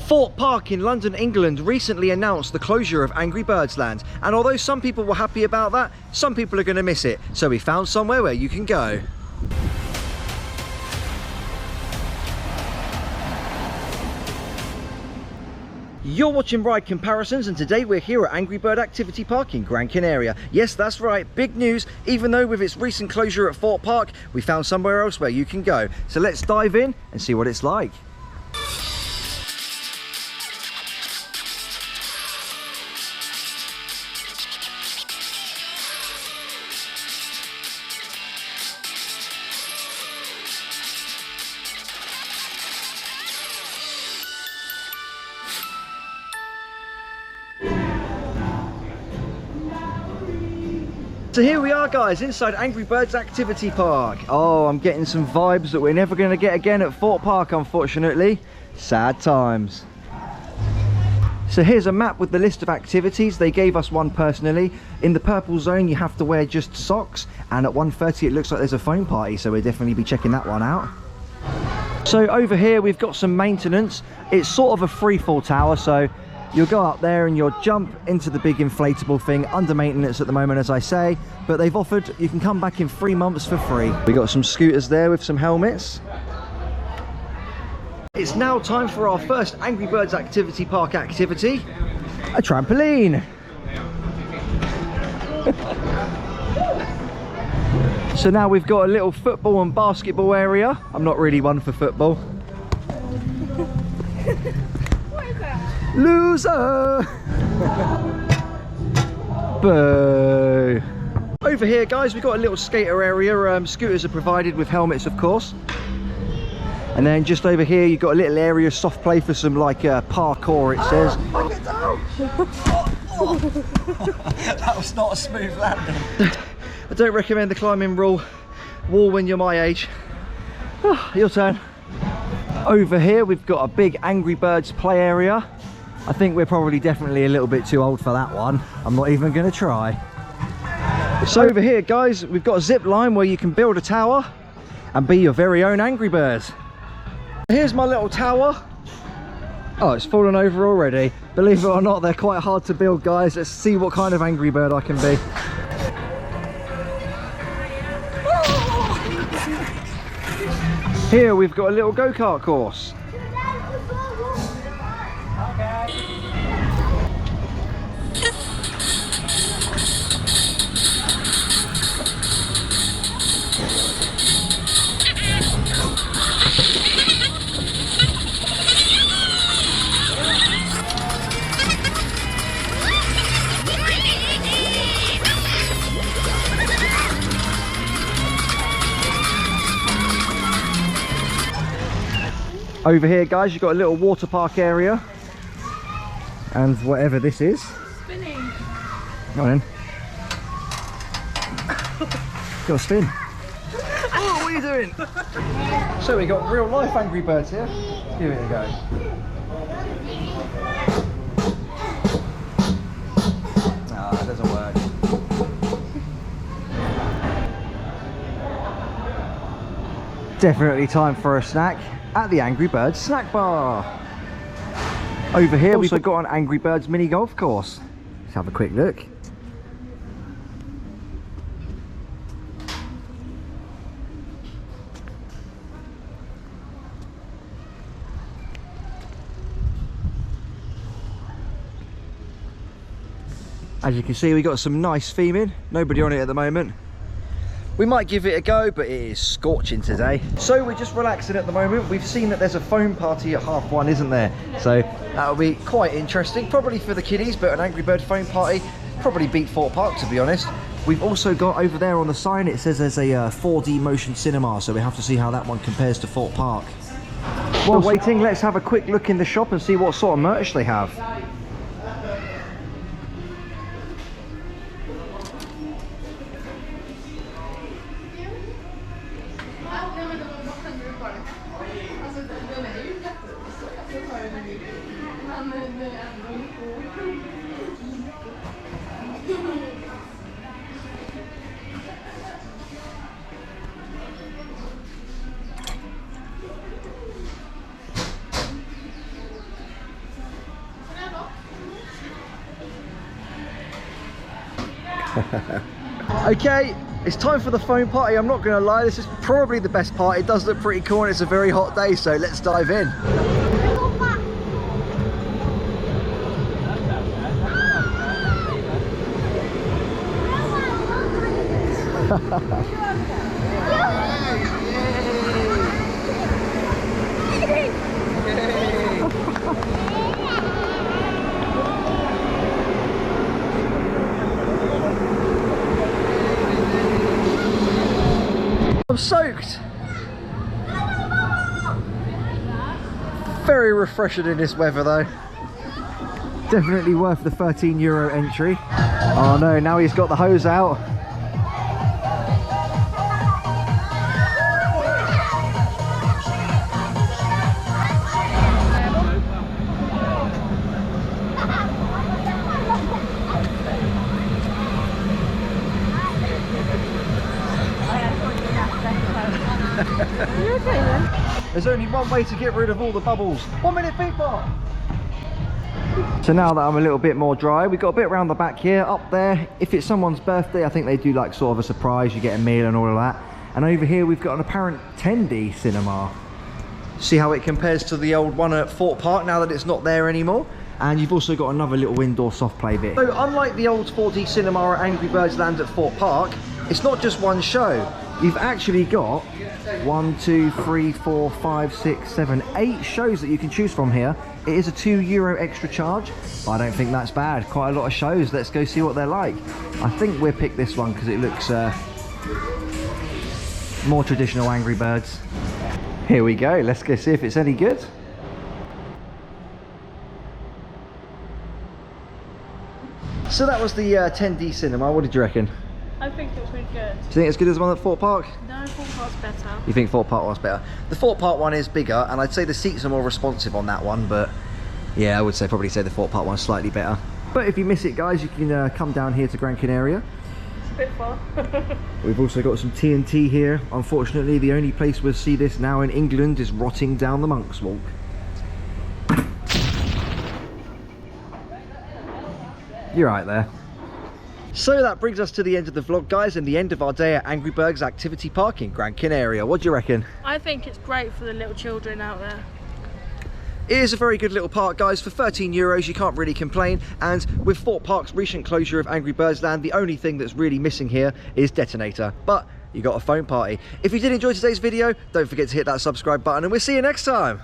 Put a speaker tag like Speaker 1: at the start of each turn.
Speaker 1: Thorpe Park in London, England recently announced the closure of Angry Birds Land, and although some people were happy about that, some people are going to miss it, so we found somewhere where you can go. You're watching Ride Comparisons, and today we're here at Angry Bird Activity Park in Gran Canaria. Yes, that's right, big news. Even though with its recent closure at Thorpe Park, we found somewhere else where you can go. So let's dive in and see what it's like. So here we are guys, inside Angry Birds Activity Park. Oh, I'm getting some vibes that we're never going to get again at Thorpe Park, unfortunately. Sad times. So here's a map with the list of activities. They gave us one personally. In the purple zone you have to wear just socks, and at 1:30 it looks like there's a foam party, so we'll definitely be checking that one out. So over here we've got some maintenance. It's sort of a free fall tower, so you'll go up there and you'll jump into the big inflatable thing, under maintenance at the moment as I say, but they've offered you can come back in 3 months for free. We got some scooters there with some helmets. It's now time for our first Angry Birds Activity Park activity, a trampoline. So now we've got a little football and basketball area. I'm not really one for football. Loser! Boo! Over here guys, we've got a little skater area. Scooters are provided with helmets of course. And then just over here you've got a little area, soft play for some like parkour it says. That was not a smooth landing. I don't recommend the climbing wall when you're my age. Oh, your turn. Over here we've got a big Angry Birds play area. I think we're probably definitely a little bit too old for that one. I'm not even going to try. So over here guys, we've got a zip line where you can build a tower and be your very own Angry Birds. Here's my little tower. Oh, it's fallen over already. Believe it or not, they're quite hard to build guys. Let's see what kind of Angry Bird I can be. Here we've got a little go-kart course. Over here guys, you've got a little water park area and whatever this is. Spinning. Go on in. Got a spin. Oh, what are you doing? So we got real life Angry Birds here. Let's give it a go. Ah, it doesn't work. Definitely time for a snack at the Angry Birds snack bar. Over here we've also got an Angry Birds mini golf course. Let's have a quick look. As you can see, we got some nice theming. Nobody on it at the moment. We might give it a go, but it is scorching today. So we're just relaxing at the moment. We've seen that there's a foam party at 1:30, isn't there? So that'll be quite interesting, probably for the kiddies, but an Angry Bird foam party probably beat Thorpe Park, to be honest. We've also got over there on the sign, it says there's a 4D motion cinema, so we have to see how that one compares to Thorpe Park. While waiting, let's have a quick look in the shop and see what sort of merch they have. Okay, it's time for the foam party. I'm not gonna lie, this is probably the best part. It does look pretty cool and it's a very hot day, so let's dive in. I'm soaked. Very refreshing in this weather though. Definitely worth the €13 entry. Oh no, now he's got the hose out.
Speaker 2: You okay then?
Speaker 1: There's only one way to get rid of all the bubbles. 1 minute people. So now that I'm a little bit more dry, we've got a bit around the back here. Up there, if it's someone's birthday, I think they do like sort of a surprise. You get a meal and all of that. And over here we've got an apparent 10D cinema. See how it compares to the old one at Thorpe Park now that it's not there anymore. And you've also got another little indoor soft play bit. So unlike the old 4D cinema at Angry Birds Land at Thorpe Park, it's not just one show. You've actually got 1, 2, 3, 4, 5, 6, 7, 8 shows that you can choose from here. It is a €2 extra charge. I don't think that's bad. Quite a lot of shows. Let's go see what they're like. I think we'll pick this one because it looks more traditional Angry Birds. Here we go. Let's go see if it's any good. So that was the 10D cinema. What did you reckon?
Speaker 2: I think it's pretty good.
Speaker 1: Do you think it's good as the one at Thorpe Park?
Speaker 2: No, Thorpe Park's better.
Speaker 1: You think Thorpe Park was better? The Thorpe Park one is bigger, and I'd say the seats are more responsive on that one, but yeah, I would probably say the Thorpe Park one's slightly better. But if you miss it, guys, you can come down here to Gran Canaria.
Speaker 2: It's a bit far.
Speaker 1: We've also got some TNT here. Unfortunately, the only place we'll see this now in England is rotting down the Monk's Walk. You're right there. So that brings us to the end of the vlog, guys, and the end of our day at Angry Birds Activity Park in Gran Canaria. What do you reckon?
Speaker 2: I think it's great for the little children out there.
Speaker 1: It is a very good little park, guys. For €13 you can't really complain, and with Thorpe Park's recent closure of Angry Birds Land, the only thing that's really missing here is Detonator, but you got a phone party. If you did enjoy today's video, don't forget to hit that subscribe button, and we'll see you next time.